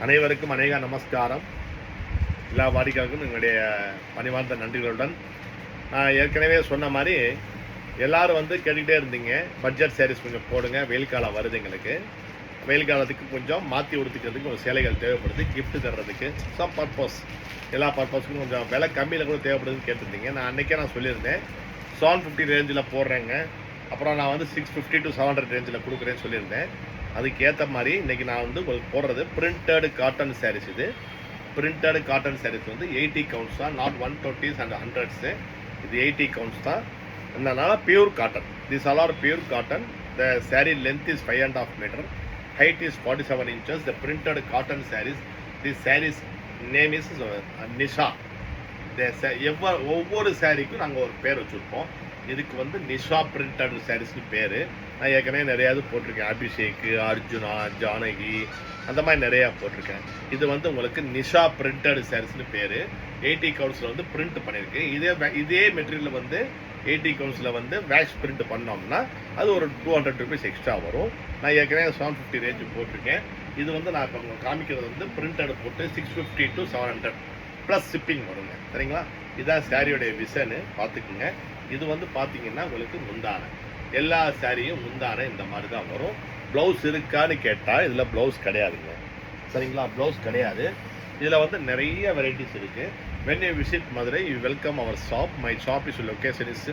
அனைவருக்கும் அநேக நமஸ்காரம். எல்லா வாடிக்கையாளருக்கும் எங்களுடைய பணிவார்ந்த நன்றிகளுடன் நான் ஏற்கனவே சொன்ன மாதிரி எல்லாரும் கேட்டுக்கிட்டே இருந்தீங்க, பட்ஜெட் சாரீஸ் கொஞ்சம் போடுங்க, வெயில் காலம் வருது, எங்களுக்கு வெயில் காலத்துக்கு கொஞ்சம் மாற்றி உடுத்துக்கிறதுக்கு ஒரு சேலைகள் தேவைப்படுது, கிஃப்ட் தர்றதுக்கு சம் பர்பஸ், எல்லா பர்பஸ்க்கும் கொஞ்சம் விலை கம்மியில் கூட தேவைப்படுதுன்னு கேட்டிருந்தீங்க. நான் அன்றைக்கே சொல்லியிருந்தேன் 750 ரேஞ்சில் போடுறேங்க, அப்புறம் நான் 650 to 700 ரேஞ்சில் கொடுக்குறேன்னு சொல்லியிருந்தேன். அதுக்கேற்ற மாதிரி இன்றைக்கி நான் உங்களுக்கு போடுறது பிரிண்டட் காட்டன் சாரீஸ். இது பிரிண்டட் காட்டன் சாரீஸ் 80 கவுண்ட்ஸ் தான், நாட் 120s and 100s. இது 80 கவுண்ட்ஸ் தான். அதனால pure cotton, this all are pure cotton. The sari length is 5.5 metre, height is 47 inches. The printed cotton sarees, this sarees name is Nisha. ஒவ்வொரு சாரீக்கும் நாங்கள் ஒரு பேர் வச்சுருப்போம். இதுக்கு நிஷா பிரிண்டட் சாரீஸ்னு பேர். நான் ஏற்கனவே நிறையாவது போட்டிருக்கேன், அபிஷேக், அர்ஜுனா, ஜானகி, அந்த மாதிரி நிறையா போட்டிருக்கேன். இது உங்களுக்கு நிஷா பிரிண்டட் சாரீஸ்னு பேர். 80 கவுண்ட்ஸில் பிரிண்ட் பண்ணியிருக்கு. இதே மெட்டீரியலில் 80 கவுண்ட்ஸில் வேக்ஸ் பிரிண்ட் பண்ணோம்னா அது ஒரு 200 rupees எக்ஸ்ட்ரா வரும். நான் ஏற்கனவே 750 ரேஞ்சு போட்டிருக்கேன். இது நான் இப்போ உங்களுக்கு காமிக்கிறது பிரிண்டட் போட்டு 650 to 700 ப்ளஸ் ஷிப்பிங் வருங்க, சரிங்களா? இதுதான் சாரியோடைய விசன்னு பார்த்துக்குங்க. இது பார்த்தீங்கன்னா உங்களுக்கு முந்தானை, எல்லா சாரியும் முந்தானை இந்த மாதிரி தான் வரும். ப்ளவுஸ் இருக்கான்னு கேட்டால் இதில் ப்ளவுஸ் கிடையாதுங்க, சரிங்களா? ப்ளவுஸ் கிடையாது. இதில் நிறைய வெரைட்டிஸ் இருக்குது. when you visit Madurai, you welcome our shop. My shop is location is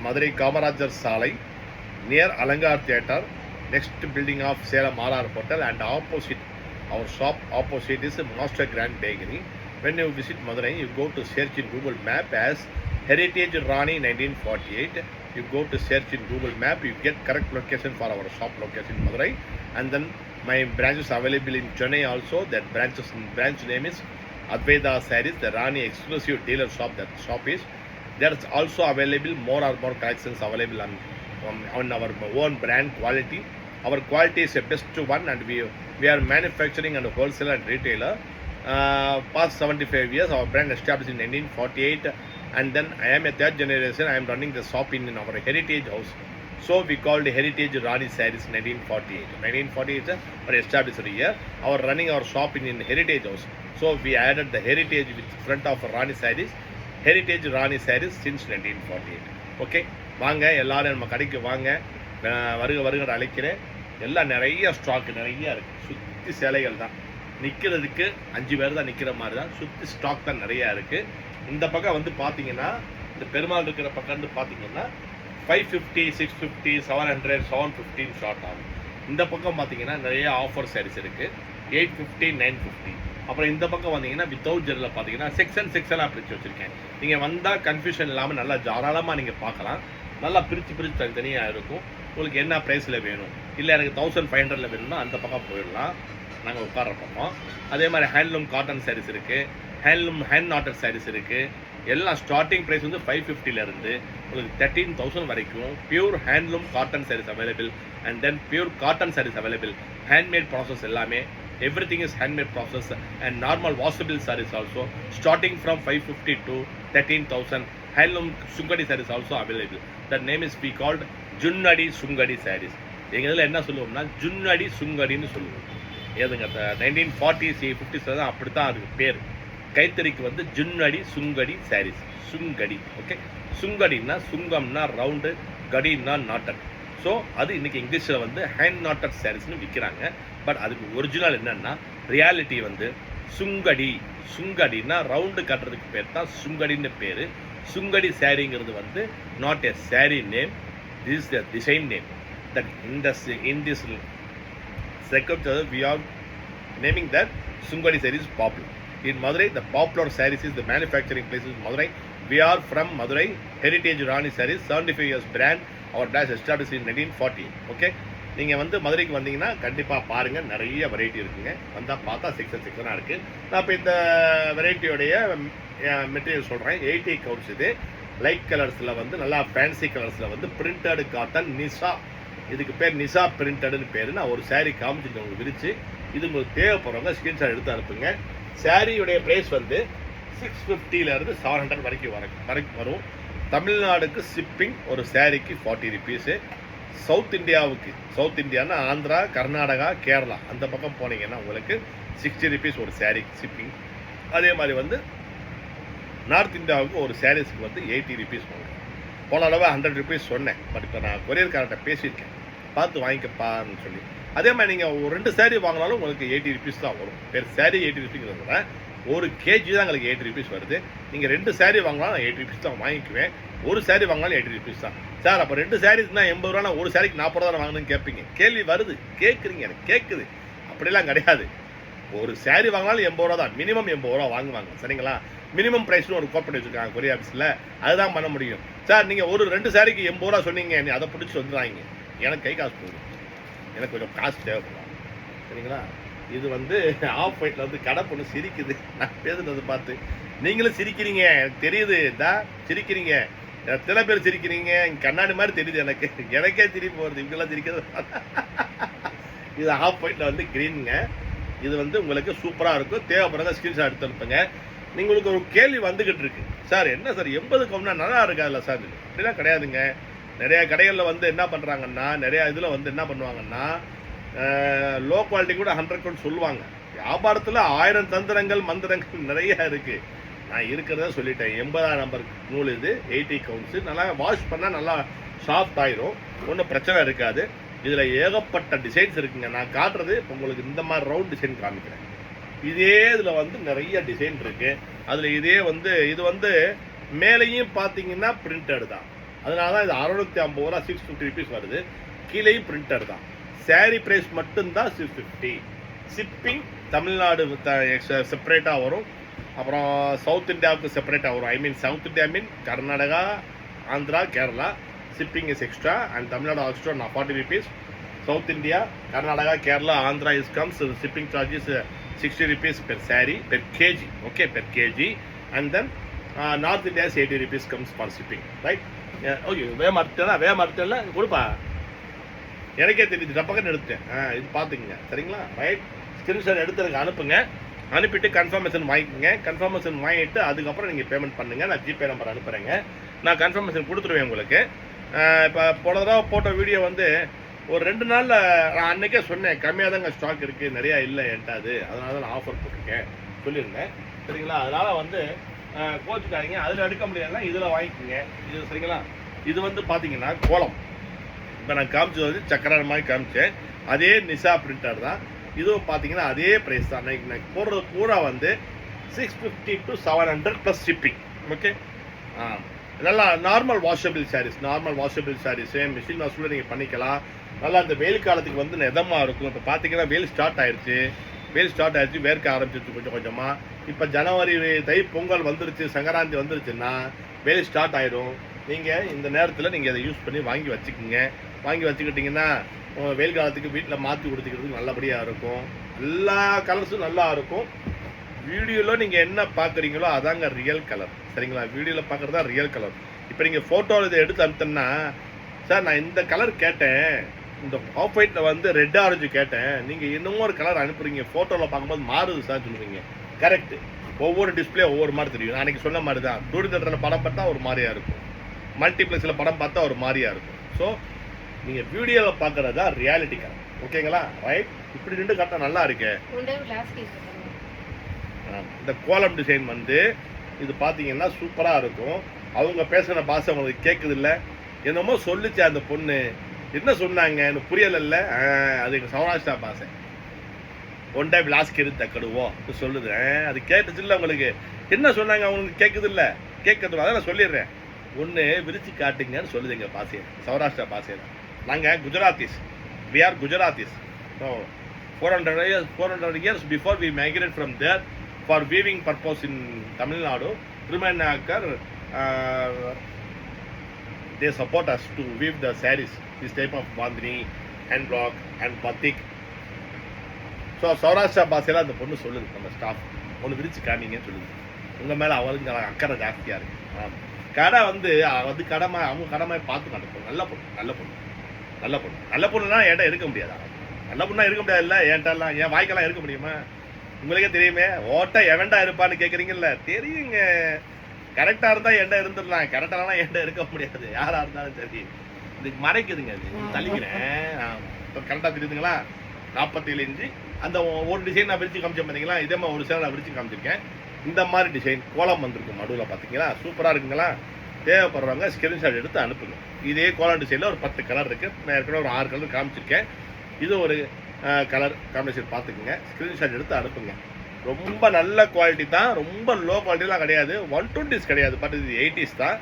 Madurai Kamarajar Salai, near Alangar Theatre, next building of Salem RR Hotel, and opposite our shop opposite is Master Grand Bakery. When you visit Madurai, you go to search in Google Map as Heritage Rani 1948. You go to search in Google Map, you get correct location for our shop location in Madurai. And then my branches available in Chennai also. That branch name is Advaita Sarees, the Rani exclusive dealer shop. That shop is there's also available more collections available on our own brand quality. Our quality is the best one, and we are manufacturing and wholesaler and retailer. Past 75 years, our brand established in 1948, and then I am a third generation. I am running the shop in our heritage house. So we called Heritage Rani Sarees 1948. 1948 is our established year. Our running our shop in heritage house. So we added the heritage with front of Rani Sarees, Heritage Rani Sarees since 1948. Okay, வாங்க எல்லாரும் நம்ம கடைக்கு வாங்க, வருக அழைக்கிறேன். எல்லாம் நிறைய stock நிறைய இருக்குது. சுற்றி சேலைகள் தான், நிற்கிறதுக்கு 5 பேர் தான் நிற்கிற மாதிரி தான், சுற்றி ஸ்டாக் தான் நிறையா இருக்குது. இந்த பக்கம் பார்த்தீங்கன்னா, இந்த பெருமாள் இருக்கிற பக்கம் பார்த்தீங்கன்னா 550, 650, 700, 750 ஷார்ட் ஆகும். இந்த பக்கம் பார்த்தீங்கன்னா நிறைய ஆஃபர் சாரீஸ் இருக்குது, 850, 950. அப்புறம் இந்த பக்கம் வந்தீங்கன்னா வித்தவுட் ஜெரில் பார்த்தீங்கன்னா செக்ஷனாக பிரித்து வச்சுருக்கேன். நீங்கள் வந்தால் கன்ஃபியூஷன் இல்லாமல் நல்லா தாராளமாக நீங்கள் பார்க்கலாம். நல்லா பிரித்து தனித்தனியாக இருக்கும். உங்களுக்கு என்ன ப்ரைஸில் வேணும், இல்லை எனக்கு 1500 வேணும்னா அந்த பக்கம் போயிடலாம், நாங்கள் உட்கார பக்கம். அதே மாதிரி ஹேண்ட்லூம் காட்டன் சாரீஸ் இருக்குது, ஹேண்ட்லூம் ஹேண்ட் நாட்டட் சாரீஸ் இருக்குது. எல்லாம் ஸ்டார்டிங் ப்ரைஸ் 550லேருந்து உங்களுக்கு 13,000 வரைக்கும் pure handloom cotton saris available. And then pure cotton saris available. Handmade process எல்லாமே, everything is handmade process, and normal washable sarees also starting from 550 to 13,000. handloom sungadi sarees also available. The name is we called Junnadi Sungadi sarees. எங்க இதில் என்ன சொல்லுவோம்னா ஜுன்னடி சுங்கடின்னு சொல்லுவோம். ஏதுங்க 1940s 50s தான் அப்படித்தான் அதுக்கு பேர். கைத்தறிக்கு ஜுன்னடி சுங்கடி சாரீஸ், சுங்கடி. ஓகே, சுங்கடின்னா சுங்கம்னா ரவுண்டு, கடின்னா நாட்டட். ஸோ அது இன்றைக்கி இங்கிலீஷில் ஹேண்ட் நாட்டட் சாரீஸ்னு விற்கிறாங்க. பட் அதுக்கு ஒரிஜினல் என்னென்னா ரியாலிட்டி சுங்கடி. சுங்கடின்னா ரவுண்டு கட்டுறதுக்கு பேர் தான் சுங்கடின்னு பேர். சுங்கடி சாரிங்கிறது not a sari name, this is the design name. That in this second we are naming that Sungadi sarees popular. In Madurai, the popular sarees is the manufacturing place is Madurai. We are from Madurai, Heritage Rani Sarees, 75 years brand. Our brand established in 1940. Okay, நீங்கள் மதுரைக்கு வந்தீங்கன்னா கண்டிப்பாக பாருங்கள், நிறைய variety இருக்குங்க. வந்தால் பார்த்தா செக்ஷனாக இருக்குது. நான் இப்போ இந்த வெரைட்டியோடைய மெட்டீரியல் சொல்கிறேன். 80 கவுண்ட்ஸ். இது லைட் கலர்ஸில் நல்லா ஃபேன்சி கலர்ஸில் பிரிண்டட் காட்டன் நிஷா. இதுக்கு பேர் நிஷா பிரிண்டடுன்னு பேர். நான் ஒரு சாரீ காமிச்சிட்டு உங்களுக்கு விரிச்சு, இது உங்களுக்கு தேவைப்படுறவங்க ஸ்க்ரீன்ஷாட் எடுத்து அனுப்புங்க. சாரியுடைய ப்ரைஸ் 650லேருந்து 700 வரைக்கும் வரும். தமிழ்நாடுக்கு ஷிப்பிங் ஒரு சாரிக்கு 40 rupees. சவுத் இந்தியாவுக்கு, சவுத் இந்தியானா ஆந்திரா, கர்நாடகா, கேரளா அந்த பக்கம் போனீங்கன்னா உங்களுக்கு 60 ருபீஸ் ஒரு சாரீ ஷிப்பிங். அதே மாதிரி வந்து நார்த் இந்தியாவுக்கு ஒரு சாரீஸ்க்கு வந்து 80 ருபீஸ் வாங்குறேன். போன அளவு 100 ருபீஸ் சொன்னேன். பட் இப்போ நான் கொரியர்கார்ட்ட பேசியிருக்கேன், பார்த்து வாங்கிக்கப்பான்னு சொல்லி. அதே மாதிரி நீங்கள் ஒரு 2 சாரீ வாங்கினாலும் உங்களுக்கு 80 ருபீஸ் தான் வரும். வேறு சாரீ 80 ருபீங்கிறத ஒரு கேஜி தான் உங்களுக்கு 80 ருபீஸ் வருது. நீங்கள் 2 சாரீ வாங்கினாலும் நான் 80 ருபீஸ் தான் வாங்கிக்குவேன். ஒரு சாரீ வாங்கினாலும் 80 ருபீஸ் தான். சார் அப்போ 2 சாரீஸ்னா 80 ரூபா, ஒரு சாரீக்கு 40 ரூபா வாங்கணும்னு கேட்பீங்க. கேள்வி வருது, கேட்குறீங்க, எனக்கு கேட்குது. அப்படிலாம் கிடையாது. ஒரு சாரீ வாங்கினாலும் 80 ரூபா தான், மினிமம் 80 ரூபா வாங்குவாங்க. சரிங்களா? மினிமம் ப்ரைஸ்னு ஒரு கோட் பண்ணி வச்சுருக்காங்க கொரியர் ஆஃபீஸில், அதுதான் பண்ண முடியும். சார் நீங்கள் ஒரு 2 சாரீக்கு 80 ரூபா சொன்னீங்க, நீ அதை பிடிச்சி வந்துடுறாங்க. எனக்கு கை காசு போகுது, எனக்கு கொஞ்சம் காசு தேவைப்படும். சரிங்களா? இது வந்து ஆஃப் ஒயிட்டில் வந்து கடை பொண்ணு சிரிக்குது நான் பேசுறது பார்த்து. நீங்களும் சிரிக்கிறீங்க, எனக்கு தெரியுது. சிரிக்கிறீங்க, எத்தனை பேர் சிரிக்கிறீங்க, கண்ணாடி மாதிரி தெரியுது எனக்கு. எனக்கே சிரிப்பு வருது இவங்கெல்லாம் சிரிக்கிறது. இது ஆஃப் ஒயிட்டில் வந்து க்ரீனுங்க. இது வந்து உங்களுக்கு சூப்பராக இருக்கும். தேவைப்படுறத ஸ்கிரீன்ஷாட் எடுத்து அனுப்புங்க. உங்களுக்கு ஒரு கேள்வி வந்துக்கிட்டு இருக்கு, சார் என்ன சார் 80 கம்னா நல்லா இருக்காதுல்ல சார்? அப்படிலாம் கிடையாதுங்க. நிறையா கடைகளில் வந்து என்ன பண்ணுறாங்கன்னா, நிறையா இதில் வந்து என்ன பண்ணுவாங்கன்னா, லோ குவாலிட்டி கூட 100 கவுண்ட் சொல்லுவாங்க. வியாபாரத்தில் 1000 தந்திரங்கள் மந்திரங்கள் நிறையா இருக்குது. நான் இருக்கிறத சொல்லிட்டேன். 80ஆம் நம்பர் நூல் இது, 80 கவுண்ட்ஸு. நல்லா வாஷ் பண்ணால் நல்லா சாஃப்ட் ஆயிரும், ஒன்றும் பிரச்சனை இருக்காது. இதில் ஏகப்பட்ட டிசைன்ஸ் இருக்குங்க. நான் காட்டுறது இப்போ உங்களுக்கு இந்த மாதிரி ரவுண்ட் டிசைன் காமிக்கிறேன். இதே இதில் வந்து நிறைய டிசைன் இருக்குது. அதில் இதே வந்து இது வந்து மேலேயும் பார்த்தீங்கன்னா பிரிண்டட் தான். அதனால தான் இது 650 ரூபா, 650 ருபீஸ் வருது. கீழேயும் பிரிண்டட் தான். சாரீ ப்ரைஸ் மட்டும்தான் 650. ஷிப்பிங் தமிழ்நாடு செப்பரேட்டாக வரும், அப்புறம் சவுத் இந்தியாவுக்கு செப்பரேட்டாக வரும். I mean South India Karnataka, Andhra, Kerala. Shipping is extra and Tamil Nadu extra 40 rupees. South India, Karnataka, Kerala, Andhra is comes shipping charges 60 rupees per saree per kg, okay, per kg. And then North India is 80 rupees comes for shipping, right? Okay, வேமார்த்தல கொடுப்பா, எனக்கே தெரியுது, டப்பக்கன்னு எடுத்துட்டேன். இது பார்த்துக்குங்க. சரிங்களா? Right, screenshot எடுத்து அனுப்புங்க. அனுப்பிட்டு கன்ஃபர்மேஷன் வாங்கிக்கோங்க. கன்ஃபர்மேஷன் வாங்கிட்டு அதுக்கப்புறம் நீங்கள் பேமெண்ட் பண்ணுங்கள். நான் ஜிபே நம்பர் அனுப்புகிறேங்க. நான் கன்ஃபர்மேஷன் கொடுத்துருவேன் உங்களுக்கு. இப்போ போன தடவை போட்ட வீடியோ வந்து ஒரு 2 நாளில் நான் அன்றைக்கே சொன்னேன், கம்மியாக தாங்க ஸ்டாக் இருக்குது, நிறையா இல்லை என்கிட்ட. அதனால தான் நான் ஆஃபர் போட்டிருக்கேன் சொல்லியிருந்தேன். சரிங்களா? அதனால் வந்து கோச்சுக்காதீங்க. அதில் எடுக்க முடியாதுன்னா இதில் வாங்கிக்கோங்க. இது சரிங்களா? இது வந்து பார்த்தீங்கன்னா கோலம். இப்போ நான் காமிச்சது வந்து சக்கரை மாதிரி காமிச்சேன். அதே நிஷா பிரிண்டர் தான். இதுவும் பார்த்தீங்கன்னா அதே ப்ரைஸ் தான். நான் போடுறது பூரா வந்து 650 to 700 ப்ளஸ் ஷிப்பிங். ஓகே, நல்லா நார்மல் வாஷபிள் சாரீஸ், மிஷின் வாஷில் நீங்கள் பண்ணிக்கலாம். நல்லா இந்த வெயில் காலத்துக்கு வந்து இதமாக இருக்கும். இப்போ பார்த்தீங்கன்னா வெயில் ஸ்டார்ட் ஆயிடுச்சு, வேர்க்க ஆரம்பிச்சிருச்சு கொஞ்சம் கொஞ்சமாக. இப்போ ஜனவரி, தை பொங்கல் வந்துருச்சு, சங்கராந்தி வந்துருச்சுன்னா வெயில் ஸ்டார்ட் ஆயிடும். நீங்கள் இந்த நேரத்தில் நீங்கள் அதை யூஸ் பண்ணி வாங்கி வச்சுக்கிட்டிங்கன்னா வெயில் காலத்துக்கு வீட்டில் மாற்றி கொடுத்துக்கிறதுக்கு நல்லபடியாக இருக்கும். எல்லா கலர்ஸும் நல்லா இருக்கும். வீடியோவில் நீங்கள் என்ன பார்க்குறீங்களோ அதாங்க ரியல் கலர். சரிங்களா? வீடியோவில் பார்க்குறது தான் ரியல் கலர். இப்போ நீங்கள் ஃபோட்டோவில் இதை எடுத்து அனுப்பிட்டோன்னா, சார் நான் இந்த கலர் கேட்டேன், இந்த ஆஃப் ஒயிட்டில் வந்து ரெட் ஆரஞ்சு கேட்டேன், நீங்கள் இன்னமும் ஒரு கலர் அனுப்புறீங்க, ஃபோட்டோவில் பார்க்கும்போது மாறுது சார் சொல்லுவீங்க. கரெக்டு. ஒவ்வொரு டிஸ்பிளே ஒவ்வொரு மாதிரி தெரியும். நான் அன்றைக்கி சொன்ன மாதிரி தான். தூரத்தில் படம் பார்த்தா ஒரு மாதிரியாக இருக்கும், மல்டிப்ளெக்ஸில் படம் பார்த்தா ஒரு மாதிரியாக இருக்கும். ஸோ நீங்கள் வீடியோவில் பார்க்குறது தான் ரியாலிட்டி கலர். ஓகேங்களா? ரைட். இப்படி நின்று கரெக்டாக நல்லா இருக்கு. இந்த கோலம் டிசைன் வந்து இது பார்த்தீங்கன்னா சூப்பராக இருக்கும். அவங்க பேசுகிற பாஷை உங்களுக்கு கேட்குது இல்லை? என்னமோ சொல்லிச்சு அந்த பொண்ணு, என்ன சொன்னாங்க எனக்கு புரியலைல்ல. அது எங்கள் சௌராஷ்டிரா பாஷை. ஒன் டைம் லாஸ்ட் எடுத்து தக்கடுவோம் சொல்லுது. அது கேட்டுச்சு இல்லை உங்களுக்கு? என்ன சொன்னாங்க அவங்களுக்கு கேட்குது இல்லை? கேட்கறது அதை நான் சொல்லிடுறேன். ஒன்று விரிச்சு காட்டுங்கன்னு சொல்லுது எங்கள் பாஷையை, சௌராஷ்டிரா பாஷையில். நாங்கள் Gujaratis, we are Gujaratis. So 400 years before we migrated from there for weaving purpose in Tamil Nadu. Trimanakar, they support us to weave the sarees, this type of bandhani, hand block and batik. So Saurashtra பாஷையில் அந்த பொண்ணு சொல்லுது, நம்ம staff ஒன்று விரிச்சு காமிங்கன்னு சொல்லுது. உங்கள் மேலே அவளுங்க அக்கறை ஜாஸ்தியாக இருக்குது. கடை வந்து அவங்க கடமை பார்த்து நடக்கும். நல்ல பொண்ணுனா என்கிட்ட இருக்க முடியாதா? நல்ல பொண்ணா இருக்க முடியாது இல்லை? என்கிட்டலாம் என் வாய்க்கெல்லாம் இருக்க முடியுமா? உங்களுக்கே தெரியுமே. ஓட்ட எவன்டா இருப்பான்னு கேட்குறீங்கல்ல, தெரியுங்க. கரெக்டாக இருந்தால் என்கிட்ட இருந்துடலாம், கரெக்டாலாம் என்கிட்ட இருக்க முடியாது, யாராக இருந்தாலும் சரி. இதுக்கு மறைக்குதுங்க, அது தள்ளிக்கிறேன். கரெக்டாக தெரியுதுங்களா? 47 இன்ச்சு. அந்த ஒரு டிசைன் நான் விரிச்சு காமிச்சேன் பார்த்தீங்களா, இதே மாதிரி ஒரு சேலை நான் விரிச்சு காமிச்சிருக்கேன். இந்த மாதிரி டிசைன் கோலம் வந்திருக்கும் நடுவில் பார்த்தீங்களா, சூப்பராக இருக்குங்களா? தேவைப்படுறவங்க ஸ்கிரீன்ஷாட் எடுத்து அனுப்புங்க. இதே கோலம் டிசைனில் ஒரு 10 கலர் இருக்குது. நான் ஏற்கனவே ஒரு 6 கலர் காமிச்சிருக்கேன். இது ஒரு கலர் காம்பினேஷன் பார்த்துக்குங்க, ஸ்க்ரீன்ஷாட் எடுத்து அனுப்புங்க. ரொம்ப நல்ல குவாலிட்டி தான், ரொம்ப லோ குவாலிட்டிலாம் கிடையாது. 120s கிடையாது, பட் இது 80s தான்.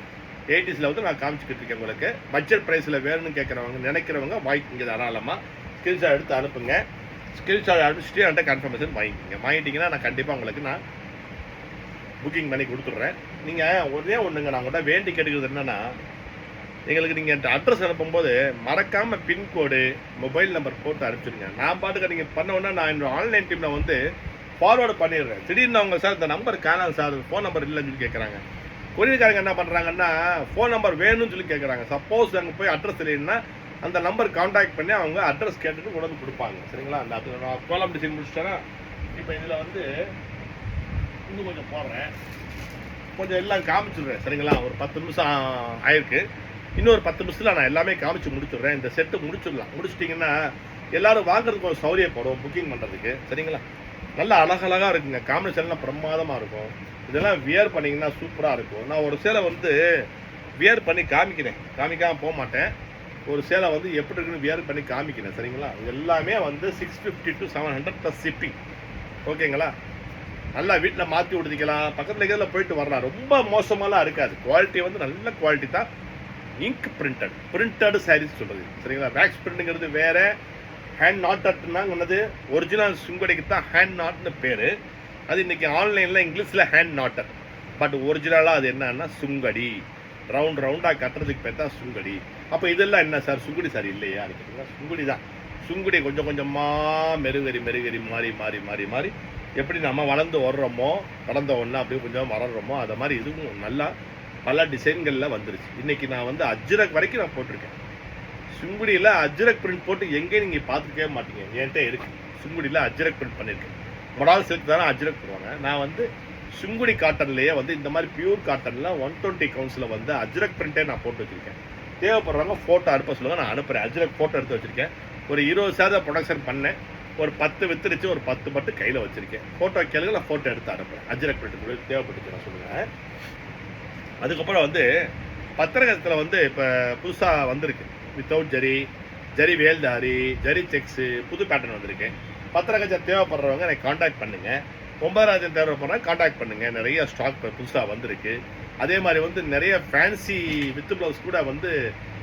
80ஸில் வந்து நான் காமிச்சிக்கிட்டு இருக்கேன் உங்களுக்கு. பட்ஜெட் ப்ரைஸில் வேணும்னு கேட்குறவங்க நினைக்கிறவங்க வாங்கிக்கிங்க தாராளமாக. ஸ்க்ரீன்ஷாட் எடுத்து அனுப்புங்க. ஸ்க்ரீன்ஷாட் அனுப்பிச்சிட்டு என்கிட்ட கன்ஃபர்மேஷன் வாங்கிட்டீங்கன்னா நான் கண்டிப்பாக உங்களுக்கு நான் புக்கிங் பண்ணி கொடுத்துட்றேன். நீங்கள் ஒரே ஒன்றுங்க, நான் கூட வேண்டி கேட்டுக்கிறது என்னென்னா, எங்களுக்கு நீங்கள் அட்ரஸ் அனுப்பும்போது மறக்காமல் பின்கோடு மொபைல் நம்பர் போட்டு அனுப்பிச்சிடுங்க. நான் பாட்டுக்க நீங்கள் பண்ணோன்னா நான் என்னோட ஆன்லைன் டீமில் வந்து ஃபார்வேர்டு பண்ணிடுறேன். திடீர்னு அவங்க சார் இந்த நம்பர் காணாது சார், ஃபோன் நம்பர் இல்லைன்னு சொல்லி கேட்குறாங்க. கொரியர்காரங்க என்ன பண்ணுறாங்கன்னா ஃபோன் நம்பர் வேணும்னு சொல்லி கேட்குறாங்க. சப்போஸ் அங்கே போய் அட்ரஸ் இல்லைன்னா அந்த நம்பர் கான்டாக்ட் பண்ணி அவங்க அட்ரஸ் கேட்டுட்டு கொண்டு வந்து கொடுப்பாங்க. சரிங்களா? அந்த அது நான் கோலம் டிசைன் முடிச்சிட்டேன்னா இப்போ இதில் வந்து இன்னும் கொஞ்சம் போடுறேன், கொஞ்சம் எல்லாம் காமிச்சிடுறேன். சரிங்களா? ஒரு 10 நிமிஷம் ஆயிருக்கு. இன்னொரு 10 நிமிஷத்தில் நான் எல்லாமே காமிச்சு முடிச்சுடுறேன். இந்த செட்டு முடிச்சிடலாம். முடிச்சிட்டிங்கன்னா எல்லோரும் வாங்குறதுக்கு ஒரு சௌரியப்படும் புக்கிங் பண்ணுறதுக்கு. சரிங்களா? நல்லா அழகழகாக இருக்குங்க, காம்பினேஷன்லாம் பிரமாதமாக இருக்கும். இதெல்லாம் வியர் பண்ணிங்கன்னா சூப்பராக இருக்கும். நான் ஒரு சேலை வந்து வியர் பண்ணி காமிக்காமல் போக மாட்டேன். ஒரு சேலை வந்து எப்படி இருக்குன்னு வியர் பண்ணி காமிக்கிறேன். சரிங்களா? இது எல்லாமே வந்து 650 to 700 ப்ளஸ் ஷிப்பிங். ஓகேங்களா? நல்லா வீட்டில் மாற்றி விடுதிக்கலாம், பக்கத்தில் இருக்கிறதுல போயிட்டு வரலாம். ரொம்ப மோசமாலாம் இருக்காது. குவாலிட்டி வந்து நல்ல குவாலிட்டி தான். இங்க் பிரிண்டட் சாரீஸ் சொல்கிறது. சரிங்களா? வேக்ஸ் பிரிண்ட்டுங்கிறது வேறு, ஹேண்ட் நாட்டட்னா ஒன்னது ஒரிஜினல் சுங்கடிக்கு தான் ஹேண்ட் நாட்னு பேர். அது இன்றைக்கி ஆன்லைனில் இங்கிலீஷில் ஹேண்ட் நாட்டர், பட் ஒரிஜினலாக அது என்னன்னா சுங்கடி. ரவுண்டாக கட்டுறதுக்கு பேர் தான் சுங்கடி. அப்போ இதெல்லாம் என்ன சார் சுங்குடி சார் இல்லையா கேட்டிங்கன்னா, சுங்குடி தான். சுங்குடி கொஞ்சம் கொஞ்சமாக மெருகரி மாறி எப்படி நம்ம வளர்ந்து வர்றோமோ, வளர்ந்த ஒன்றா அப்படியே கொஞ்சம் வளர்றோமோ, அதை மாதிரி இதுவும் நல்லா பல டிசைன்களில் வந்துருச்சு. இன்றைக்கி நான் வந்து அஜ்ரக் வரைக்கும் நான் போட்டிருக்கேன். சுங்குடியில் அஜ்ரக் பிரிண்ட் போட்டு எங்கேயும் நீங்கள் பார்த்துக்கவே மாட்டீங்க. என்கிட்ட இருக்குது சுங்குடியில் அஜ்ரக் பிரிண்ட் பண்ணியிருக்கேன். மொடால் சில்க் தானே அஜ்ரக் போடுவாங்க. நான் வந்து சுங்குடி காட்டன்லேயே வந்து இந்த மாதிரி பியூர் காட்டனில் 120 கவுன்ஸில் வந்து அஜ்ரக் பிரிண்ட்டே நான் போட்டு வச்சுருக்கேன். தேவைப்படுறவங்க ஃபோட்டோ அனுப்ப சொல்லுங்கள், நான் அனுப்புகிறேன். அஜ்ரக் ஃபோட்டோ எடுத்து வச்சுருக்கேன். ஒரு 20% ப்ரொடக்ஷன் பண்ணேன். ஒரு 10 வித்துருச்சு, ஒரு 10 மட்டும் கையில் வச்சுருக்கேன். ஃபோட்டோ கேளுங்க, நான் ஃபோட்டோ எடுத்து அனுப்புகிறேன். அஜ்ரக் பிரிண்ட் தேவைப்பட்டுச்சு நான் சொல்லுங்கள். அதுக்கப்புறம் வந்து பத்திரகத்தில் வந்து இப்போ புதுசாக வந்திருக்கு வித்தவுட் ஜரி வேல்தாரி, ஜரி செக்ஸு, புது பேட்டர்ன் வந்திருக்கு. பத்திரகஜம் தேவைப்படுறவங்க எனக்கு காண்டாக்ட் பண்ணுங்கள். 9,000 தேவைப்படுறவங்க காண்டாக்ட் பண்ணுங்கள். நிறைய ஸ்டாக் புதுசாக வந்திருக்கு. அதே மாதிரி வந்து நிறைய ஃபேன்சி வித்து ப்ளவுஸ் கூட வந்து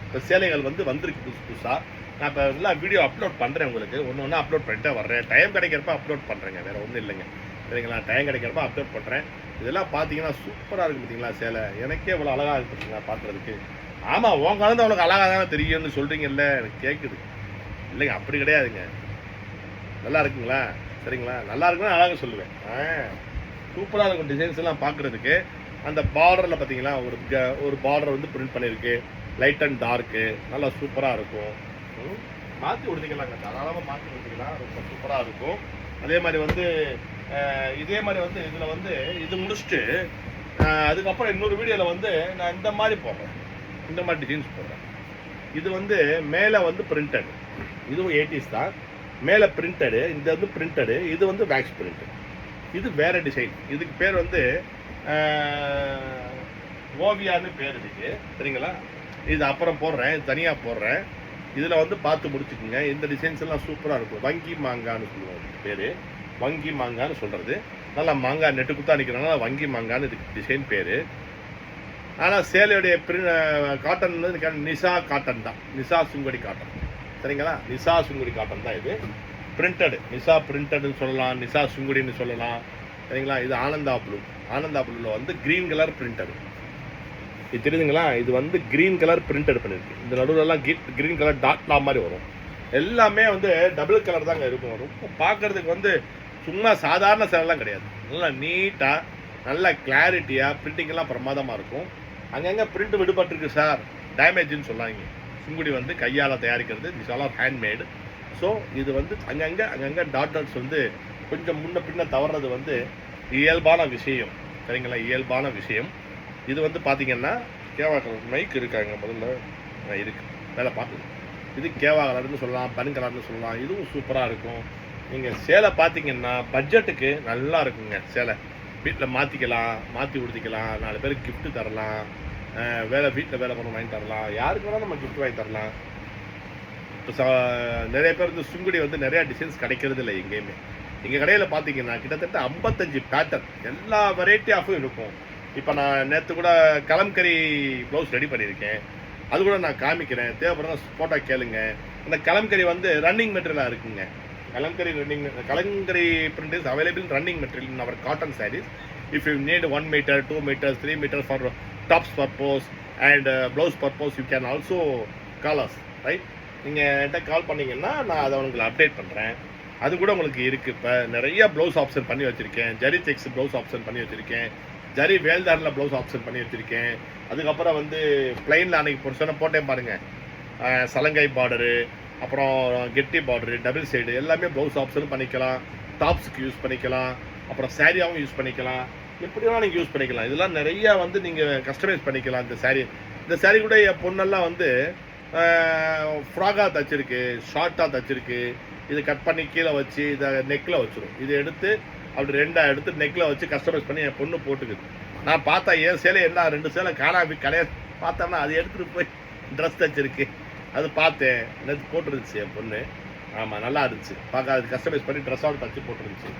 இப்போ சேலைகள் வந்து வந்திருக்கு புதுசாக. நான் இப்போ எல்லாம் வீடியோ அப்லோட் பண்ணுறேன் உங்களுக்கு. ஒன்று அப்லோட் பண்ணிட்டே வர்றேன். டைம் கிடைக்கிறப்ப அப்லோட் பண்ணுறேங்க, வேறு ஒன்றும் இல்லைங்க. சரிங்களா? டைம் கிடைக்கிறப்ப அப்லோட் பண்ணுறேன். இதெல்லாம் பார்த்தீங்கன்னா சூப்பராக இருக்குது பார்த்தீங்களா சேலை. எனக்கே இவ்வளோ அழகாக இருக்குது பார்த்தீங்களா பார்க்குறதுக்கு. ஆமாம், உன் குழந்தை அவனுக்கு அழகாக தானே தெரியும்னு சொல்கிறீங்கல்ல, எனக்கு கேட்குது. இல்லைங்க, அப்படி கிடையாதுங்க. நல்லா இருக்குங்களா? சரிங்களா? நல்லா இருக்குன்னா அழகாக சொல்லுவேன். சூப்பராக இருக்கும் டிசைன்ஸ் எல்லாம் பார்க்குறதுக்கு. அந்த பார்டரில் பார்த்தீங்களா ஒரு பார்டர் வந்து பிரிண்ட் பண்ணியிருக்கு, லைட் அண்ட் டார்க்கு, நல்லா சூப்பராக இருக்கும். மாற்றி கொடுத்துக்கலாங்க, தாராளமாக மாற்றி கொடுத்துக்கலாம், ரொம்ப சூப்பராக இருக்கும். அதே மாதிரி வந்து இதே மாதிரி வந்து இதில் வந்து இது முடிச்சுட்டு அதுக்கப்புறம் இன்னொரு வீடியோவில் வந்து நான் இந்த மாதிரி போடுறேன், இந்த மாதிரி டிசைன்ஸ் போடுறேன். இது வந்து மேலே வந்து பிரிண்டட், இதுவும் 80s தான். மேலே பிரிண்டடு, இந்த வந்து பிரிண்டடு, இது வந்து வேக்ஸ் பிரிண்ட். இது வேறு டிசைன். இதுக்கு பேர் வந்து ஓவியான்னு பேர் இதுக்கு. சரிங்களா? இது அப்புறம் போடுறேன், இது தனியாக போடுறேன். இதில் வந்து பார்த்து முடிச்சுக்குங்க. இந்த டிசைன்ஸ் எல்லாம் சூப்பராக இருக்கும். வங்கி மாங்கான்னு சொல்லுவாங்க பேர். வங்கி மாங்கான்னு சொல்கிறது. நல்லா மாங்காய் நெட்டு குத்தா நிற்கிறனால வங்கி மாங்கான்னு இதுக்கு டிசைன் பேர். ஆனால் சேலையுடைய காட்டன் வந்து நிசா காட்டன் தான், நிசா சுங்கடி காட்டன். சரிங்களா? நிசா சுங்குடி காட்டன் தான் இது. பிரிண்டடு, நிசா பிரிண்டடுன்னு சொல்லலாம், நிசா சுங்குடின்னு சொல்லலாம். சரிங்களா? இது ஆனந்தா ப்ளூவில் வந்து க்ரீன் கலர் பிரிண்டடு. இது தெரியுதுங்களா? இது வந்து க்ரீன் கலர் பிரிண்டட் பண்ணியிருக்கு. இந்த நடுவில்லாம் க்ரீன் கலர் டாட்லா மாதிரி வரும். எல்லாமே வந்து டபுள் கலர் தாங்க இருக்கும். ரொம்ப பார்க்குறதுக்கு வந்து சும்மா சாதாரண சேலைலாம் கிடையாது. நல்லா நீட்டாக, நல்லா கிளாரிட்டியாக, பிரிண்டிங்கெல்லாம் பிரமாதமாக இருக்கும். அங்கங்கே பிரிண்ட் விடுபட்டுருக்கு சார், டேமேஜ்னு சொல்லாங்க. சுங்குடி வந்து கையால் தயாரிக்கிறது, this all are handmade. So இது வந்து அங்கங்கே டாட்டர்ஸ் வந்து கொஞ்சம் முன்ன பின்ன தவறுறது வந்து இயல்பான விஷயம். சரிங்களா? இயல்பான விஷயம். இது வந்து பார்த்தீங்கன்னா கேவா கலர் மைக் இருக்காங்க முதல்ல இருக்கு. வேலை பார்க்குது. இது கேவா கலர்னு சொல்லலாம், பன் கலர்னு சொல்லலாம். இதுவும் சூப்பராக இருக்கும். நீங்கள் சேலை பார்த்தீங்கன்னா பட்ஜெட்டுக்கு நல்லா இருக்குங்க. சேலை வீட்டில் மாற்றிக்கலாம், மாற்றி உடுத்திக்கலாம், 4 பேருக்கு கிஃப்ட்டு தரலாம், வீட்டில் வேலை பண்ண வாங்கி தரலாம், யாருக்கு வேணால் நம்ம கிஃப்ட் வாங்கி தரலாம். இப்போ நிறைய பேர் வந்து சுங்குடி வந்து நிறையா டிசைன்ஸ் கிடைக்கிறது இல்லை எங்கேயுமே. எங்கள் கடையில் பார்த்தீங்கன்னா கிட்டத்தட்ட 55 பேட்டர்ன், எல்லா வெரைட்டி ஆஃபும் இருக்கும். இப்போ நான் நேற்று கூட கலம்கரி ப்ளவுஸ் ரெடி பண்ணியிருக்கேன், அது கூட நான் காமிக்கிறேன். தேவைப்படுற ஃபோட்டோ கேளுங்க. அந்த கலம்கரி வந்து ரன்னிங் மெட்டீரியலாக இருக்குங்க. Kalamkari print is available in running material in our cotton sarees. If you need 1 meter, 2 meters, 3 meters for tops purpose and blouse purpose, you can also call us, right? நீங்கள் என்கிட்ட கால் பண்ணிங்கன்னா நான் அதை உங்களுக்கு அப்டேட் பண்ணுறேன். அது கூட உங்களுக்கு இருக்குது. இப்போ நிறைய ப்ளவுஸ் ஆப்ஷன் பண்ணி வச்சுருக்கேன். ஜரி செக்ஸ் ப்ளவுஸ் ஆப்ஷன் பண்ணி வச்சுருக்கேன். ஜரி வேல்தாரில் ப்ளவுஸ் ஆப்ஷன் பண்ணி வச்சுருக்கேன். அதுக்கப்புறம் வந்து பிளைனில் அன்றைக்கி பொருஷனை போட்டேன் பாருங்கள், சலங்கை பார்டரு, அப்புறம் கெட்டி பார்டரு, டபுள் சைடு எல்லாமே ப்ளவுஸ் ஆப்ஷனும் பண்ணிக்கலாம். டாப்ஸுக்கு யூஸ் பண்ணிக்கலாம், அப்புறம் சாரியாகவும் யூஸ் பண்ணிக்கலாம். எப்படிலாம் நீங்கள் யூஸ் பண்ணிக்கலாம். இதெல்லாம் நிறையா வந்து நீங்கள் கஸ்டமைஸ் பண்ணிக்கலாம். இந்த சாரி கூட என் பொண்ணெல்லாம் வந்து ஃப்ராகாக தைச்சிருக்கு, ஷார்ட்டாக தைச்சிருக்கு. இது கட் பண்ணி கீழே வச்சு இதை நெக்கில் வச்சிடும். இது எடுத்து அப்படி 2 எடுத்து நெக்கில் வச்சு கஸ்டமைஸ் பண்ணி என் பொண்ணு போட்டுக்குது. நான் பார்த்தா என் சேலை எல்லாம் 2 சேலை காணாம கடையை பார்த்தோம்னா அது எடுத்துகிட்டு போய் ட்ரெஸ் தைச்சிருக்கு. அது பார்த்தேன், நேற்று போட்டுருந்துச்சு என் பொண்ணு. ஆமாம், நல்லா இருந்துச்சு பார்க்க. அது கஸ்டமைஸ் பண்ணி ட்ரெஸ்ஸாக தச்சு போட்டுருந்துச்சு.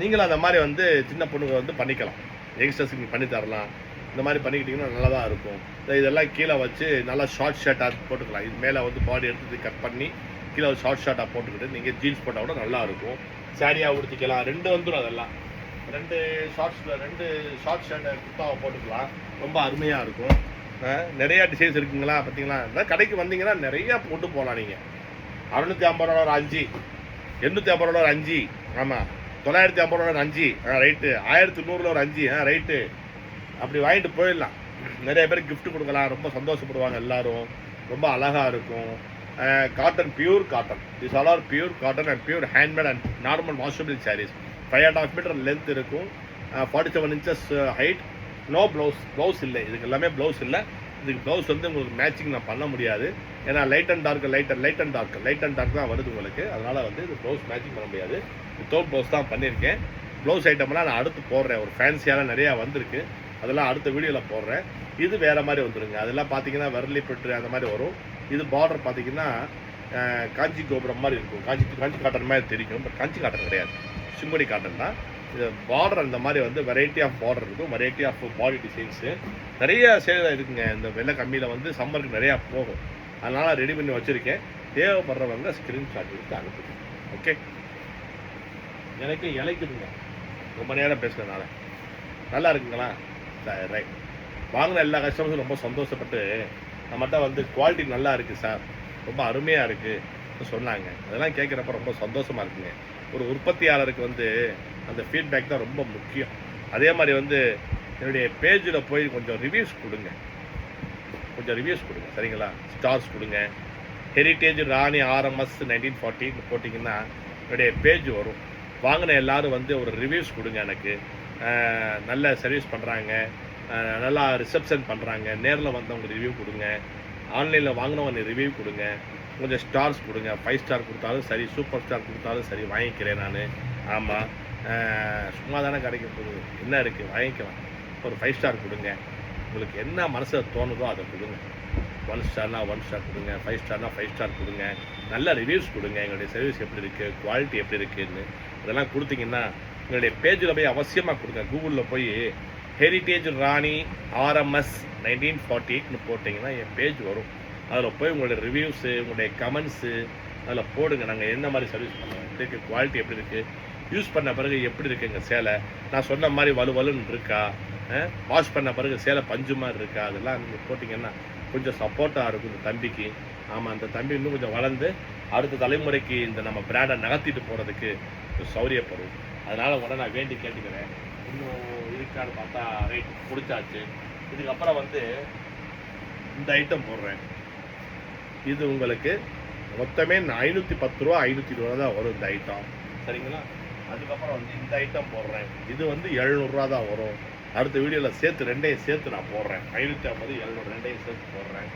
நீங்களும் அந்த மாதிரி வந்து சின்ன பொண்ணுங்க வந்து பண்ணிக்கலாம். யங்ஸ்டர்ஸுக்கு பண்ணி தரலாம். இந்த மாதிரி பண்ணிக்கிட்டிங்கன்னா நல்லா தான் இருக்கும். இதெல்லாம் கீழே வச்சு நல்லா ஷார்ட் ஷர்ட்டாக போட்டுக்கலாம். இது மேலே வந்து பாடி எடுத்து கட் பண்ணி கீழே ஷார்ட் ஷர்ட்டாக போட்டுக்கிட்டு நீங்கள் ஜீன்ஸ் போட்டால் கூட நல்லா இருக்கும். சாரியாக உடுத்திக்கலாம். 2 வந்துடும். அதெல்லாம் 2 ஷார்ட் ஷர்ட்டை குர்த்தாவை போட்டுக்கலாம். ரொம்ப அருமையாக இருக்கும். நிறையா டிசைன்ஸ் இருக்குங்களா பார்த்தீங்களா. அதான் கடைக்கு வந்தீங்கன்னா நிறையா போட்டு போகலாம். நீங்கள் 650 ரூபா ஒரு 5, 850 ரூபா ஒரு 5, ஆமாம் 950 ரூபா ஒரு 5, ரைட்டு, 1100 ஒரு 5, ரைட்டு, அப்படி வாங்கிட்டு போயிடலாம். நிறைய பேருக்கு கிஃப்ட் கொடுக்கலாம். ரொம்ப சந்தோஷப்படுவாங்க எல்லாரும். ரொம்ப அழகாக இருக்கும். Cotton, pure cotton. This all are pure cotton and pure handmade and normal washable saris. 5.5 metre length இருக்கும். 47 inches ஹைட். நோ ப்ளவுஸ் இல்லை. இதுக்கு எல்லாமே ப்ளவுஸ் இல்லை. இதுக்கு ப்ளவுஸ் வந்து உங்களுக்கு மேட்சிங் நான் பண்ண முடியாது. ஏன்னா லைட் அண்ட் டார்க் தான் வருது உங்களுக்கு. அதனால் வந்து இது ப்ளவுஸ் மேட்சிங் பண்ண முடியாது. வித்தவுட் ப்ளவுஸ் தான் பண்ணியிருக்கேன். ப்ளவுஸ் ஐட்டம்லாம் நான் அடுத்து போடுறேன். ஒரு ஃபேன்சியான நிறையா வந்திருக்கு. அதெல்லாம் அடுத்த வீடியோவில் போடுறேன். இது வேறு மாதிரி வந்துடுங்க. அதெல்லாம் பார்த்தீங்கன்னா வரலி பெற்று அந்த மாதிரி வரும். இது பார்டர் பார்த்தீங்கன்னா காஞ்சி கோபுரம் மாதிரி இருக்கும். காஞ்சி காட்டன் மாதிரி தெரியும். பட் காஞ்சி காட்டன் கிடையாது, சிம்படி காட்டன் தான். இது பார்டர் அந்த மாதிரி வந்து வெரைட்டி ஆஃப் பார்டர் இருக்கும். வெரைட்டி ஆஃப் பாடி டிசைன்ஸு நிறைய சேலை இருக்குங்க. இந்த வெள்ளை கம்மியில் வந்து சம்மருக்கு நிறையா போகும். அதனால் ரெடி பண்ணி வச்சுருக்கேன். தேவைப்படுறவங்க ஸ்க்ரீன்ஷாட் எடுத்து அனுப்புங்க. ஓகே, எனக்கு இலைக்குதுங்க ரொம்ப நேரம் பேசுகிறதுனால. நல்லா இருக்குங்களா? ரைட். வாங்கின எல்லா கஸ்டமர்ஸும் ரொம்ப சந்தோஷப்பட்டு நம்மகிட்ட வந்து குவாலிட்டி நல்லா இருக்குது சார், ரொம்ப அருமையாக இருக்குது சொன்னாங்க. அதெல்லாம் கேட்குறப்ப ரொம்ப சந்தோஷமாக இருக்குங்க. ஒரு உற்பத்தியாளருக்கு வந்து அந்த ஃபீட்பேக் தான் ரொம்ப முக்கியம். அதே மாதிரி வந்து என்னுடைய பேஜில் போய் கொஞ்சம் ரிவ்யூஸ் கொடுங்க. சரிங்களா? ஸ்டார்ஸ் கொடுங்க. ஹெரிட்டேஜ் ராணி RMS 1940 போட்டிங்கன்னா என்னுடைய பேஜ் வரும். வாங்கின எல்லோரும் வந்து ஒரு ரிவ்யூஸ் கொடுங்க. எனக்கு நல்ல சர்வீஸ் பண்ணுறாங்க, நல்லா ரிசப்ஷன் பண்ணுறாங்க. நேரில் வந்தவங்க ரிவ்யூ கொடுங்க. ஆன்லைனில் வாங்கினவங்க ரிவ்யூ கொடுங்க. கொஞ்சம் ஸ்டார்ஸ் கொடுங்க. 5 ஸ்டார் கொடுத்தாலும் சரி, சூப்பர் ஸ்டார் கொடுத்தாலும் சரி, வாங்கிக்கிறேன் நான். ஆமாம், சும்மா தானே கிடைக்க போகுது, என்ன இருக்குது, வாங்கிக்கலாம். ஒரு 5 ஸ்டார் கொடுங்க. உங்களுக்கு என்ன மனசில் தோணுதோ அதை கொடுங்க. 1 ஸ்டார்னா 1 ஸ்டார் கொடுங்க, 5 ஸ்டார்னா 5 ஸ்டார் கொடுங்க. நல்ல ரிவ்யூஸ் கொடுங்க. எங்களுடைய சர்வீஸ் எப்படி இருக்குது, குவாலிட்டி எப்படி இருக்குதுன்னு இதெல்லாம் கொடுத்தீங்கன்னா எங்களுடைய பேஜில் போய் அவசியமாக கொடுங்க. கூகுளில் போய் ஹெரிட்டேஜ் ராணி RMS 1948ன்னு போட்டிங்கன்னா என் பேஜ் வரும். அதில் போய் உங்களுடைய ரிவ்யூஸு, உங்களுடைய கமெண்ட்ஸு அதில் போடுங்க. நாங்கள் என்ன மாதிரி சர்வீஸ் பண்ணுவோம், எப்படி இருக்குது, குவாலிட்டி எப்படி இருக்குது, யூஸ் பண்ண பிறகு எப்படி இருக்குது எங்கள் சேலை, நான் சொன்ன மாதிரி வலுன்னு இருக்கா, வாஷ் பண்ண பிறகு சேலை பஞ்சு மாதிரி இருக்கா, அதெல்லாம் நீங்கள் போட்டிங்கன்னா கொஞ்சம் சப்போர்ட்டாக இருக்கும் இந்த தம்பிக்கு. ஆமாம், அந்த தம்பி இன்னும் கொஞ்சம் வளர்ந்து அடுத்த தலைமுறைக்கு இந்த நம்ம பிராண்டை நகர்த்திட்டு போகிறதுக்கு சௌரியப்படும். அதனால் உடனே நான் வேண்டி கேட்டுக்கிறேன். இன்னும் இருக்கான்னு பார்த்தா ரைட் பிடிச்சாச்சு. இதுக்கப்புறம் வந்து இந்த ஐட்டம் போடுறேன். இது உங்களுக்கு மொத்தமே 510 ரூபா 520 தான் வரும் இந்த ஐட்டம். சரிங்களா? அதுக்கப்புறம் வந்து இந்த ஐட்டம் போடுறேன். இது வந்து 700 ரூபா தான் வரும். அடுத்த வீடியோவில் சேர்த்து 2ஐயும் சேர்த்து நான் போடுறேன். 550 700 2ஐயும் சேர்த்து போடுறேன்.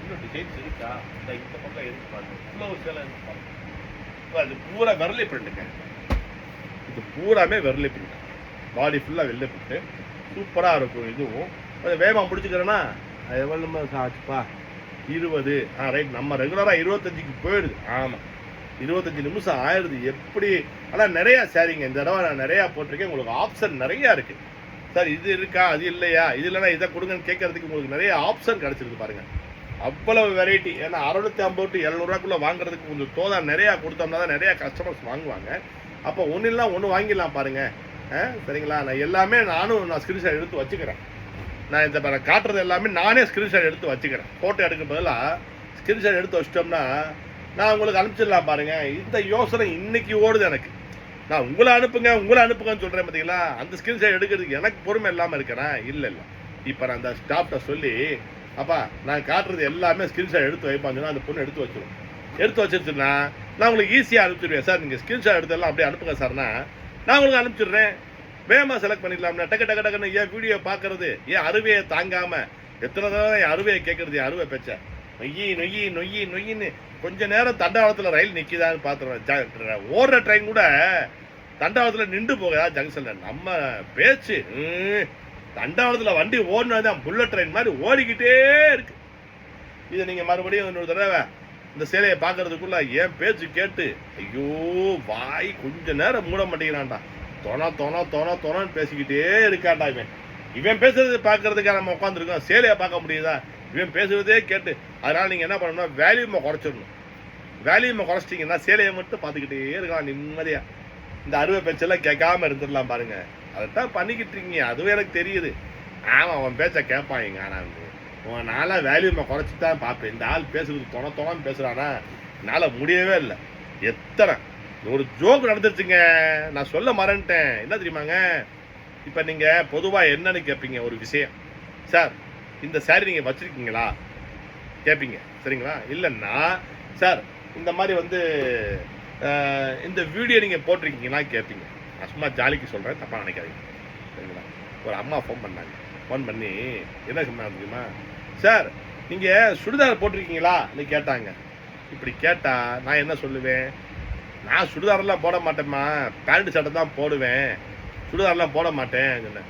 இன்னும் டிசைன்ஸ் இருக்கா? இந்த பக்கம் இருக்கு பாருங்க, இவ்வளோ சேலை இருக்கு பாருங்க. அது பூரா விரலி பிரிண்ட்டுங்க. இது பூராமே விரலி பிரிண்ட், பாடி ஃபுல்லாக வெள்ளை பிரிண்ட்டு, சூப்பராக இருக்கும். இதுவும் கொஞ்சம் வேகமாக முடிச்சுக்கிறேன்னா அது எவ்வளோ ஆச்சுப்பா? 20. ரைட், நம்ம ரெகுலராக 25க்கு போயிடுது. ஆமாம், 25 நிமிஷம் ஆயிடுது. எப்படி? ஆனால் நிறையா சாரிங்க இந்த தடவை நான் நிறையா போட்டிருக்கேன். உங்களுக்கு ஆப்ஷன் நிறையா இருக்குது. சார் இது இருக்கா, அது இல்லையா, இது இல்லைனா இதை கொடுங்கன்னு கேட்கறதுக்கு உங்களுக்கு நிறைய ஆப்ஷன் கிடச்சிருக்கு பாருங்கள். அவ்வளவு வெரைட்டி. ஏன்னா 650 to 700 வாங்குறதுக்கு கொஞ்சம் தோதா நிறையா கொடுத்தோம்னா தான் நிறையா கஸ்டமர்ஸ் வாங்குவாங்க. அப்போ ஒன்று இல்லை ஒன்று வாங்கிடலாம் பாருங்கள். சரிங்களா? நான் எல்லாமே நான் ஸ்க்ரீன்ஷாட் எடுத்து வச்சுக்கிறேன். நான் இந்த காட்டுறது எல்லாமே நானே ஸ்க்ரீன்ஷாட் எடுத்து வச்சுக்கிறேன். ஃபோட்டோ எடுக்க பதிலாக ஸ்க்ரீன்ஷாட் எடுத்து வச்சிட்டோம்னா நான் உங்களுக்கு அனுப்பிச்சிடலாம் பாருங்கள். இந்த யோசனை இன்னைக்கு ஓடுது எனக்கு. நான் உங்களை அனுப்புங்கன்னு சொல்கிறேன் பார்த்தீங்களா? அந்த ஸ்க்ரீன்ஷாட் எடுக்கிறதுக்கு எனக்கு பொறுமை இல்லாமல் இருக்கிறேன். இல்லை இப்போ நான் அந்த ஸ்டாஃப்ட சொல்லி, அப்பா நான் காட்டுறது எல்லாமே ஸ்க்ரீன்ஷாட் எடுத்து வைப்பாங்கன்னா அந்த பொண்ணு எடுத்து வச்சிடும். எடுத்து வச்சிருச்சுன்னா நான் உங்களுக்கு ஈஸியாக அனுப்பிச்சிடுவேன். சார் நீங்கள் ஸ்க்ரீன்ஷாட் எடுத்தெல்லாம் அப்படியே அனுப்புங்க சார்னா நான் உங்களுக்கு அனுப்பிச்சிடுறேன். வேகமாக செலக்ட் பண்ணிடலாம்னா டக்குன்னு ஏன் வீடியோ பார்க்கறது, ஏன் அருவையை தாங்காமல் எத்தனை தடவை என் அருவையை கேட்கறது, என் அருவை பேச்ச நொய்யின்னு கொஞ்ச நேரம் தண்டவாளத்தில் ரயில் நிற்கிதான்னு பார்த்துருவேன். ஓடுற ட்ரெயின் கூட தண்டவாளத்தில் நின்று போகுதா ஜங்ஷனில்? நம்ம பேச்சு தண்டவாளத்தில் வண்டி ஓடினதான் புல்லட் ட்ரெயின் மாதிரி ஓடிக்கிட்டே இருக்கு. இதை நீங்கள் மறுபடியும் இன்னொரு தடவை இந்த சேலையை பார்க்கறதுக்குள்ள என் பேச்சு கேட்டு ஐயோ வாய் கொஞ்ச நேரம் மூட மாட்டேங்கிறான்டா, தொணன்னு பேசிக்கிட்டே இருக்காண்டா. இவன் பேசுறது பார்க்கறதுக்காக நம்ம உட்காந்துருக்கோம், சேலையை பார்க்க முடியுதா? இவன் பேசுறதே கேட்டு. அதனால நீங்கள் என்ன பண்ணணும்னா வேல்யூமை குறைச்சிடணும். வேல்யூமை குறைச்சிட்டிங்கன்னா சேலையை மட்டும் பார்த்துக்கிட்டே இருக்கலாம் நிம்மதியாக. இந்த அறுவை பேச்செல்லாம் கேட்காம இருந்துடலாம் பாருங்க. அதைத்தான் பண்ணிக்கிட்டு இருக்கீங்க, அதுவும் எனக்கு தெரியுது. ஆமாம், அவன் பேச்ச கேட்பாங்க. ஆனால் உன் நாளாக வேல்யூமை குறைச்சி தான் பார்ப்பேன். இந்த ஆள் பேசுறது தொணன்னு பேசுகிறானா என்னால் முடியவே இல்லை. எத்தனை ஒரு ஜோக் நடந்துருச்சுங்க, நான் சொல்ல மறந்துட்டேன். என்ன தெரியுமாங்க? இப்போ நீங்கள் பொதுவாக என்னன்னு கேட்பீங்க ஒரு விஷயம். சார் இந்த சாரி நீங்கள் வச்சுருக்கீங்களா கேட்பீங்க, சரிங்களா? இல்லைன்னா சார் இந்த மாதிரி இந்த வீடியோ நீங்கள் போட்டிருக்கீங்களா கேட்பீங்க. நான் சும்மா ஜாலிக்கு சொல்கிறேன், தப்பாக நினைக்காதீங்க, சரிங்களா? ஒரு அம்மா ஃபோன் பண்ணி என்ன சொன்னாங்க தெரியுமா? சார் நீங்கள் சுடிதார் போட்டிருக்கீங்களான்னு கேட்டாங்க. இப்படி கேட்டால் நான் என்ன சொல்லுவேன்? நான் சுடிதாரெல்லாம் போட மாட்டேம்மா, பேண்ட் சட்டை தான் போடுவேன், சுடிதாரெல்லாம் போட மாட்டேன் சொன்னேன்.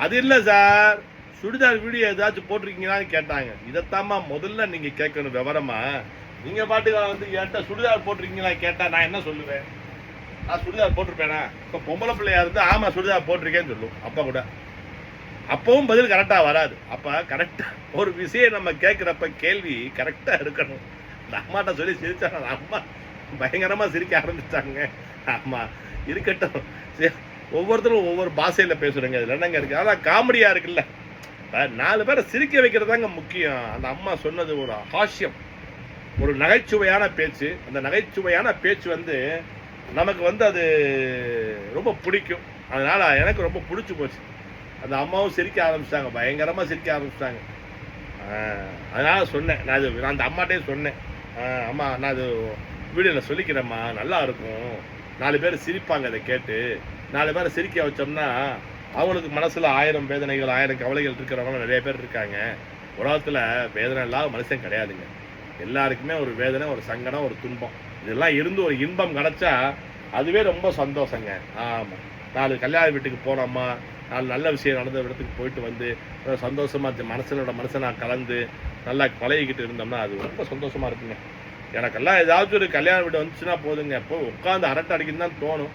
அது இல்லை சார், சுடிதார் வீடியோ ஏதாச்சும் போட்டிருக்கீங்களான்னு கேட்டாங்க. இதைத்தாம்மா முதல்ல நீங்கள் கேட்கணும் விவரமா. நீங்கள் பாட்டுக்கு என்கிட்ட சுடிதார் போட்டிருக்கீங்களா கேட்டால் நான் என்ன சொல்லுவேன்? நான் சுடிதார் போட்டிருப்பேனா? இப்போ பொம்பளை பிள்ளையா இருந்து ஆமாம் சுடிதார் போட்டிருக்கேன்னு சொல்லுவோம். அப்போ கூட அப்பவும் பதில் கரெக்டாக வராது. அப்போ கரெக்டாக ஒரு விஷயம் நம்ம கேட்குறப்ப கேள்வி கரெக்டாக இருக்கணும். அந்த அம்மாட்ட சொல்லி சிரிச்சாங்க, அம்மா பயங்கரமாக சிரிக்க ஆரம்பிச்சிட்டாங்க. ஆமாம் இருக்கட்டும், ஒவ்வொருத்தரும் ஒவ்வொரு பாஷையில் பேசுகிறேங்க, இதில் என்னங்க இருக்குது? ஆனால் காமெடியாக இருக்குல்ல, 4 பேரை சிரிக்க வைக்கிறதாங்க முக்கியம். அந்த அம்மா சொன்னது ஒரு ஹாஸ்யம், ஒரு நகைச்சுவையான பேச்சு. அந்த நகைச்சுவையான பேச்சு நமக்கு அது ரொம்ப பிடிக்கும். அதனால் எனக்கு ரொம்ப பிடிச்சி போச்சு. அந்த அம்மாவும் சிரிக்க ஆரம்பிச்சிட்டாங்க, பயங்கரமாக சிரிக்க ஆரம்பிச்சிட்டாங்க. அதனால் சொன்னேன், நான் அந்த அம்மாட்டே சொன்னேன், அம்மா நான் அது வீடியோவில் சொல்லிக்கிறேம்மா, நல்லா இருக்கும், 4 பேர் சிரிப்பாங்க. அதை கேட்டு 4 பேரை சிரிக்க வச்சோம்னா அவங்களுக்கு மனசில் 1000 வேதனைகள் 1000 கவலைகள் இருக்கிறவங்க நிறைய பேர் இருக்காங்க. உலகத்தில் வேதனை இல்லாத மனுஷன் கிடையாதுங்க. எல்லாருக்குமே ஒரு வேதனை, ஒரு சங்கடம், ஒரு துன்பம், இதெல்லாம் இருந்து ஒரு இன்பம் கிடச்சா அதுவே ரொம்ப சந்தோஷங்க. ஆமாம், 4 கல்யாண வீட்டுக்கு போனோம்மா, 4 நல்ல விஷயம் நடந்த இடத்துக்கு போயிட்டு சந்தோஷமாக மனசனாக கலந்து நல்லா பழகிக்கிட்டு இருந்தோம்னா அது ரொம்ப சந்தோஷமாக இருக்குங்க. எனக்கெல்லாம் ஏதாச்சும் ஒரு கல்யாண வீடு வந்துச்சுன்னா போதுங்க, போய் உட்காந்து அரட்டை அடிக்கணும்னு தான் தோணும்.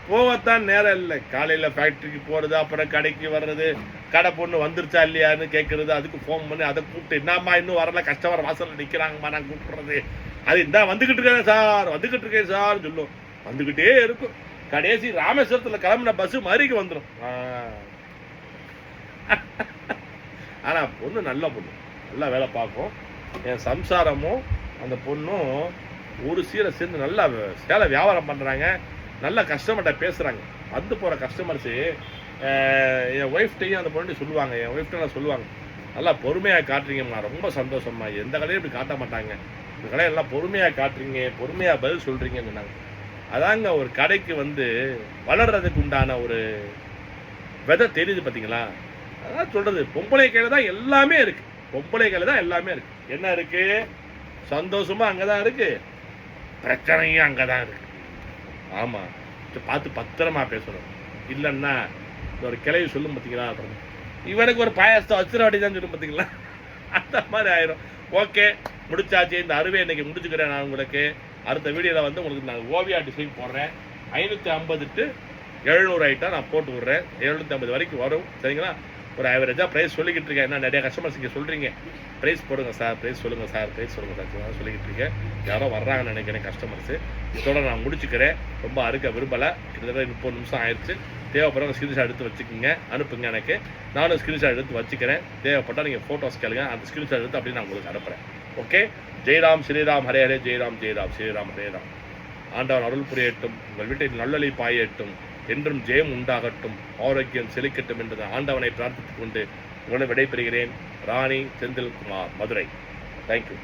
போகத்தான் நேரம் இல்லை. காலையில் ஃபேக்ட்ரிக்கு போகிறது, அப்புறம் கடைக்கு வர்றது, கடை பொண்ணு வந்துருச்சா இல்லையான்னு கேட்குறது, அதுக்கு ஃபோன் பண்ணி அதை கூப்பிட்டு என்னம்மா இன்னும் வரல, கஸ்டமர் வாசலில் நிற்கிறாங்கம்மா, நான் கூப்பிட்றது, அது இந்த வந்துக்கிட்டு இருக்கேன் சார் சொல்லும். வந்துக்கிட்டே இருக்கும். கடைசி ராமேஸ்வரத்தில் கிளம்பின பஸ்ஸு மறிக்கு வந்துடும். ஆனால் பொண்ணு நல்ல பொண்ணு, நல்லா வேலை பார்க்கும். என் சம்சாரமும் அந்த பொண்ணும் ஒரு சீரை சேர்ந்து நல்லா சேலை வியாபாரம் பண்ணுறாங்க, நல்லா கஸ்டமர்கிட்ட பேசுகிறாங்க. வந்து போகிற கஸ்டமர்ஸு என் ஒய்ஃப்டையும் அந்த பொண்ணு சொல்லுவாங்க, என் ஒய்ஃப்ட்ட சொல்லுவாங்க, நல்லா பொறுமையாக காட்டுறீங்கம்மா, ரொம்ப சந்தோஷம்மா, எந்த கடையும் இப்படி காட்ட மாட்டாங்க, இந்த கடையெல்லாம் பொறுமையாக காட்டுறீங்க, பொறுமையாக பதில் சொல்கிறீங்கன்னு சொன்னாங்க. அதாங்க ஒரு கடைக்கு வளர்கிறதுக்கு உண்டான ஒரு விதை தெரியுது பார்த்தீங்களா? அதான் சொல்கிறது, பொம்பளை கையில் தான் எல்லாமே இருக்குது, பொம்பளை கையில் தான் எல்லாமே இருக்குது. என்ன இருக்கு? சந்தோஷமா அங்கதான் இருக்கு, பிரச்சனையும் அங்கதான் இருக்கு. ஆமா, பார்த்து பத்திரமா பேசணும். இல்லைன்னா ஒரு கிளவி சொல்லும் பார்த்தீங்களா, இவனுக்கு ஒரு பாயாசத்தை வச்சிட வாட்டிதான் சொல்லும் பார்த்தீங்களா, அந்த மாதிரி ஆயிரும். ஓகே, முடிச்சாச்சு. இந்த அறுவை இன்னைக்கு முடிச்சுக்கிறேன். நான் உங்களுக்கு அடுத்த வீடியோவில் வந்து உங்களுக்கு நான் ஓவியா டிசைன் போடுறேன். 550 to 700 ஐட்டம் நான் போட்டு விட்றேன். 750 வரைக்கும் வரும். சரிங்களா? ஒரு ஆவரேஜாக ப்ரைஸ் சொல்லிக்கிட்டு இருக்கேன். என்ன நிறைய கஸ்டமர்ஸ் இங்கே சொல்கிறீங்க, ப்ரைஸ் போடுங்க சார், ப்ரைஸ் சொல்லுங்கள் சார், ப்ரைஸ் சொல்லுங்கள் சார் சொல்லிக்கிட்டு இருக்கேன். யாரோ வர்றாங்கன்னு நினைக்கிறேன் கஸ்டமர்ஸு. இதோட நான் முடிச்சுக்கிறேன். ரொம்ப அறுக்க விரும்பலை. கிட்டத்தட்ட 30 நிமிஷம் ஆயிடுச்சு. தேவைப்படுறவங்க ஸ்க்ரீன்ஷாட் எடுத்து வச்சுக்கோங்க, அனுப்புங்க எனக்கு. நானும் ஸ்க்ரீன்ஷாட் எடுத்து வச்சுக்கிறேன். தேவைப்பட்டால் நீங்கள் ஃபோட்டோஸ் கேளுங்க, அந்த ஸ்க்ரீன்ஷாட் எடுத்து அப்படி நான் உங்களுக்கு அனுப்புகிறேன். ஓகே. ஜெயராம் ஸ்ரீராம் ஹரே ஹரே, ஜெயராம் ஜெயராம் ஸ்ரீராம் ஹரே ராம். ஆண்டவன் அருள் புரியட்டும், உங்கள் வீட்டில் நல்லொலி பாயட்டும், என்றும் ஜெயம் உண்டாகட்டும், ஆரோக்கியம் செழிக்கட்டும் என்று ஆண்டவனை பிரார்த்தித்துக் கொண்டு உங்களை விடைபெறுகிறேன். ராணி செந்தில்குமார், மதுரை. தேங்க்யூ.